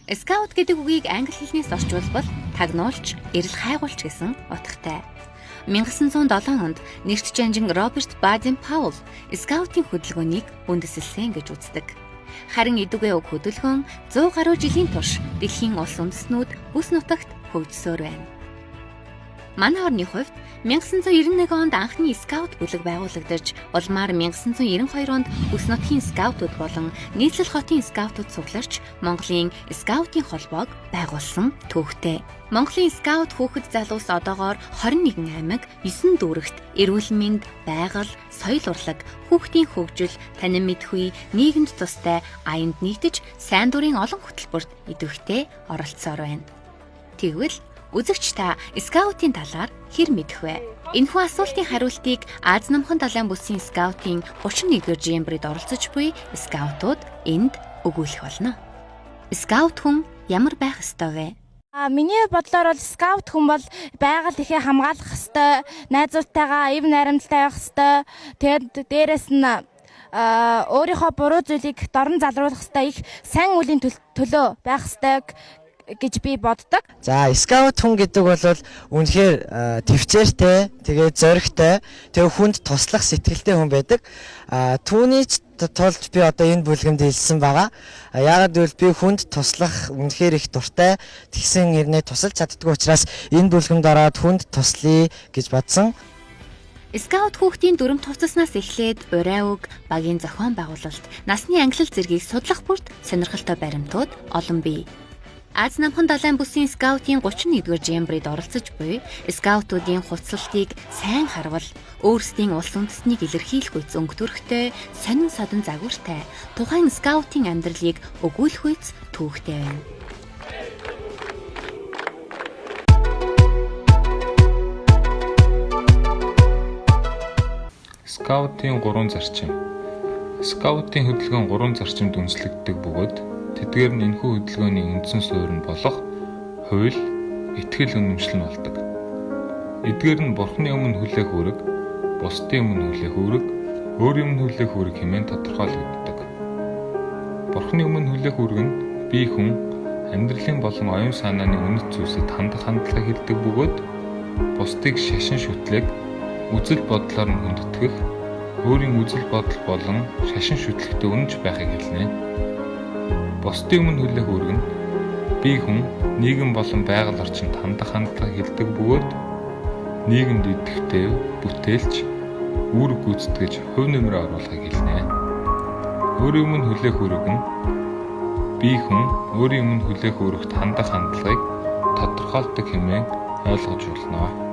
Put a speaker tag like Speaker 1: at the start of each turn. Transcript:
Speaker 1: Скаут гэдэг үгийг англи хэлнээс орчуулбал тагнуулч, эрэл хайгуулч гэсэн утгатай. 1907 онд нэрт жанжин Роберт Баден-Паул скаутын хөдөлгөөнийг үндэслэсэн гэж үздэг. Харин эдүгээ уг хөдөлгөөн 100 гаруй жилийн турш дэлхийн улс үндэстнүүд бүс нутагт хөгжсөөр байна. Манай орны хувьд 1991 онд анхны скаут бүлэг байгуулагдаж, улмаар 1992 онд бүс нутгийн скаутууд болон нийслэл хотын скаутууд цугларч Монголын скаутын холбоог байгуулсан түүхтэй. Монголын скаут хүүхэд залуус одоогоор 21 аймаг, 9 дүүрэгт эрүүл мэнд, байгаль, соёл урлаг, хүүхдийн хөгжил, танин мэдхүй, нийгэмд тустай аянд нийтэж сайн дурын олон хөтөлбөрт идэвхтэй оролцсоор байна. Тэгвэл үзэгч та скаутын талаар хэр мэдэх вэ? Энэхүү асуултын хариултыг Аз намхан далайн бүсийн скаутын 31-р жембрид оролцож буй скаутууд энд өгүүлэх болно. Скаут хүн ямар байх ёстой вэ?
Speaker 2: Миний бодлоор бол скаут хүн бол байгаль ихээ хамгаалах ёстой, найзуудтайгаа ив найрамдалтай байх ёстой. Тэгээд дээрэс нь өөрийнхөө буруу зүйлийг дорн залруулах ёстой, их сайн үеийн төлөө байх ёстой гэж би боддог.
Speaker 3: За, скаут хүн гэдэг бол үнэхээр төвчээртэй, тэгээд зоригтой, тэгээд хүнд туслах сэтгэлтэй хүн байдаг. Түүний тулд би одоо энэ бүлгэмд хэлсэн байгаа. Яагаад гэвэл би хүнд туслах үнэхээр их дуртай. Тэгсэн хэрнээ тусалж чаддгүй учраас энэ бүлгэмд ороод хүнд туслая гэж бодсон.
Speaker 1: Скаут хүүхдийн дүрм тувцаснаас эхлээд урай үг, багийн зохион байгуулалт, насны ангилал зэргийг судлах бүрт сонирхолтой баримтууд олон бий. Аз намхан далайн бүсийн скаутын 31-р жембрид оролцож буй скаутуудын хувцлалтыг сайн харвал өөрсдийн улс үндэстнийг илэрхийлэх үйц өнгө төрхтэй, сонин содон загвартай, тухайн скаутын амьдралыг өгүүлэх үйц түүхтэй байна.
Speaker 4: Скаутын 3 зарчим. Скаутын хөдөлгөөн 3 зарчимд үндэслэгддэг бөгөөд тэдгээр нь энэхүү хөдөлгөөний үндсэн суурь нь болох хууль, итгэл үнэмшил нь болдог. Эдгээр нь Бурхны өмнө хүлээх үүрэг, бусдын өмнө хүлээх үүрэг, өөрийн өмнө хүлээх үүрэг хэмээн тодорхойлогддог. Бурхны өмнө хүлээх үүрэг нь бие хүн амьдралын болон оюун санааны үнэт зүйлсэд хандах хандлагыг хэлдэг бөгөөд бусдыг шашин шүтлэг, үзэл бодлоор нь хүндэтгэх, өөрийн үзэл бодол болон шашин шүтлэгтээ үнэнч байхыг хэлнэ. Бусдын өмнө хүлээх үүрэг нь бие хүн нийгэм болон байгаль орчинд хандах хандлагыг хэлдэг бөгөөд нийгэмд идэвхтэй, бүтээлч, үүрэг гүйцэтгэж хувь нэмрээ оруулахыг хэлнэ. Өөрийн өмнө хүлээх үүрэг нь бие хүн өөрийн өмнө хүлээх үүрэгт хандах хандлагыг тодорхойлдог хэмээн ойлгож болно.